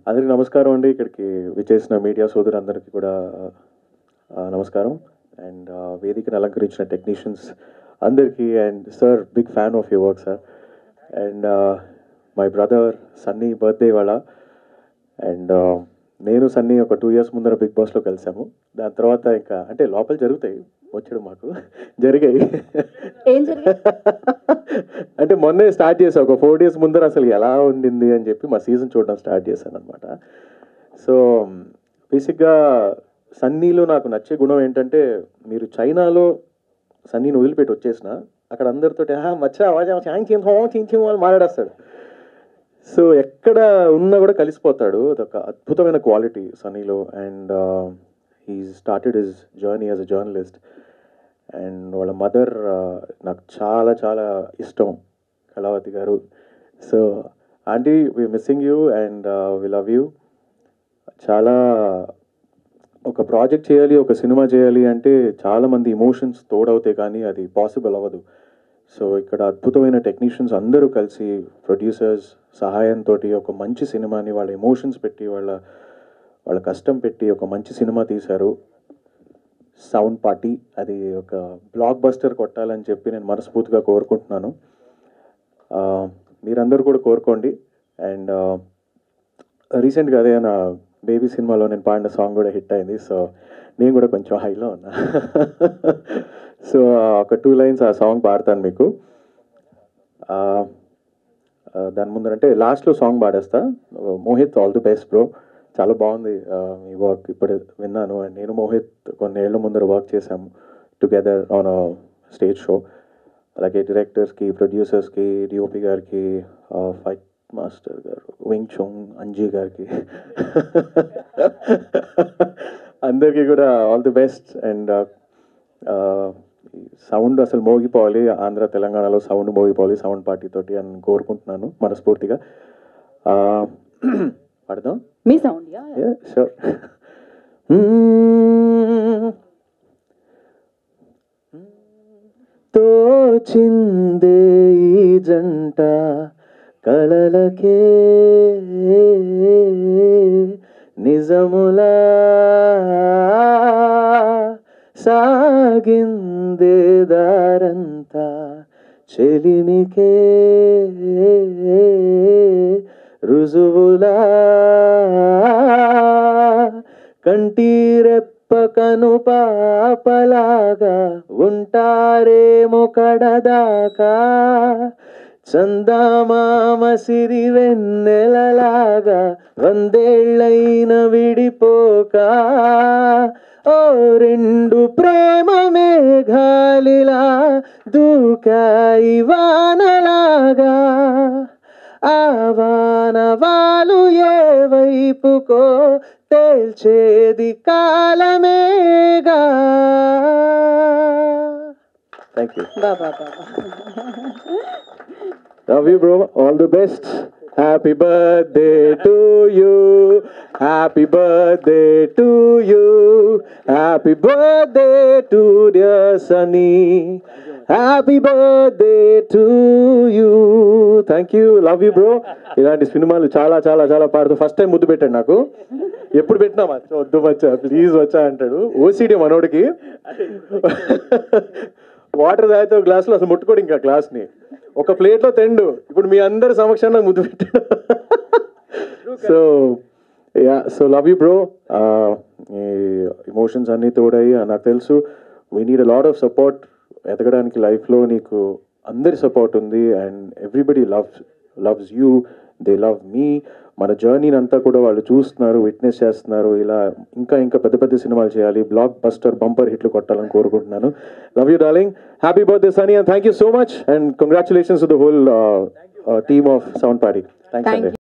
అందరికీ నమస్కారం అండి. ఇక్కడికి విచ్చేసిన మీడియా సోదరులందరికీ కూడా నమస్కారం. అండ్ వేదికను అలంకరించిన టెక్నీషియన్స్ అందరికీ, and sir big fan of your work sir. And my brother Sunny birthday ఇవాళ. అండ్ నేను సన్నీ ఒక 2 years ముందర బిగ్ బాస్లో కలిసాము. దాని తర్వాత ఇంకా అంటే లోపల జరుగుతాయి, వచ్చాడు మాకు జరిగాయి. అంటే మొన్నే స్టార్ట్ చేసా, ఒక 4 days ముందర అసలు ఎలా ఉండింది అని చెప్పి మా సీజన్ చూడడం స్టార్ట్ చేశాను అనమాట. సో బేసిక్గా సన్నీలో నాకు నచ్చే గుణం ఏంటంటే, మీరు చైనాలో సన్నీని వదిలిపెట్టి వచ్చేసిన అక్కడ అందరితో మచ్చా వాళ్ళు మాట్లాడేస్తాడు. సో ఎక్కడ ఉన్నా కూడా కలిసిపోతాడు. అదొక అద్భుతమైన క్వాలిటీ సన్నీలో. And he started his journey as a journalist. And వాళ్ళ మదర్ నాకు చాలా చాలా ఇష్టం, కళావతి గారు. So aunty, we missing you and we love you. చాలా ఒక ప్రాజెక్ట్ చేయాలి, ఒక సినిమా చేయాలి అంటే చాలామంది ఇమోషన్స్ తోడవుతాయి, కానీ అది పాసిబుల్ అవ్వదు. సో ఇక్కడ అద్భుతమైన టెక్నీషియన్స్ అందరూ కలిసి, ప్రొడ్యూసర్స్ సహాయంతో ఒక మంచి సినిమాని వాళ్ళ ఎమోషన్స్ పెట్టి, వాళ్ళ కష్టం పెట్టి ఒక మంచి సినిమా తీశారు, సౌండ్ పార్టీ. అది ఒక బ్లాక్ బస్టర్ కొట్టాలని చెప్పి నేను మనస్ఫూర్తిగా కోరుకుంటున్నాను. మీరందరూ కూడా కోరుకోండి. అండ్ రీసెంట్గా అదే నా బేబీ సినిమాలో నేను పాడిన సాంగ్ కూడా హిట్ అయింది. సో నేను కూడా కొంచెం హైలో ఉన్నా. సో ఒక 2 lines ఆ సాంగ్ పాడతాను మీకు. దాని ముందరంటే లాస్ట్లో సాంగ్ పాడేస్తా. Mohit, all the best bro. చాలా బాగుంది మీ వర్క్, ఇప్పుడు విన్నాను. అండ్ నేను మోహిత్ కొన్నేళ్ల ముందర వర్క్ చేశాము టుగెదర్ ఆన్ స్టేజ్ షో. అలాగే డైరెక్టర్స్కి, ప్రొడ్యూసర్స్కి, డిఓపి గారికి, ఫైట్ మాస్టర్ గారు వింగ్ చోంగ్ అంజీ గారికి అందరికీ కూడా all the best. And sound అసలు మోగిపోవాలి, ఆంధ్ర తెలంగాణలో సౌండ్ మోగిపోవాలి సౌండ్ పార్టీ తోటి అని కోరుకుంటున్నాను మనస్ఫూర్తిగా. పాడదాం మీ సౌండ్. షూర్. తోచిందే ఈ జంట కలలకే నిజములా సాగిందే దారంతా చెలిమికే రుజువులా కంటిరెప్పకను పాపలాగా ఉంటారేమో కడదాకా, చందమామ సిరి వెన్నెలలాగా 100 ఏళ్ళైన విడిపోక, ఓ 2 ప్రేమ మేఘాలిలా దూకాయి వానలాగా, ఆ వానవాలు ఏ వైపుకో తేల్చేది కాలమేగా. Thank you. Love you, bro. All the best. Happy birthday to you. Happy birthday to you. Happy birthday to dear Sunny. Happy birthday to you. Thank you. Love you, bro. ఇలాంటి సినిమాలు చాలా చాలా చాలా పాడుతూ ఫస్ట్ టైం ముద్దు పెట్టాడు నాకు. ఎప్పుడు పెట్టినా వద్దు వచ్చా ప్లీజ్ వచ్చా అంటాడు. ఓసిడి మనోడికి. వాటర్ తాగితే ఒక గ్లాసులో అసలు ముట్టుకోడు ఇంకా గ్లాస్ని, ఒక ప్లేట్లో తెండు. ఇప్పుడు మీ అందరి సమక్షంలో ముద్దు పెట్టాడు. So love you bro. Emotions అన్నీ తోడాయి. నాకు తెలుసు we need a lot of support ఎదగడానికి లైఫ్లో. నీకు అందరి సపోర్ట్ ఉంది. And everybody loves you, they love మీ. మన జర్నీని అంతా కూడా వాళ్ళు చూస్తున్నారు, విట్నెస్ చేస్తున్నారు. ఇలా ఇంకా ఇంకా పెద్ద పెద్ద సినిమాలు చేయాలి, బ్లాక్ బస్టర్ బంపర్ హిట్లు కొట్టాలని కోరుకుంటున్నాను. Love you darling. Happy birthday Sunny, and thank you so much. And congratulations to the whole team of sound party. Thanks అండి.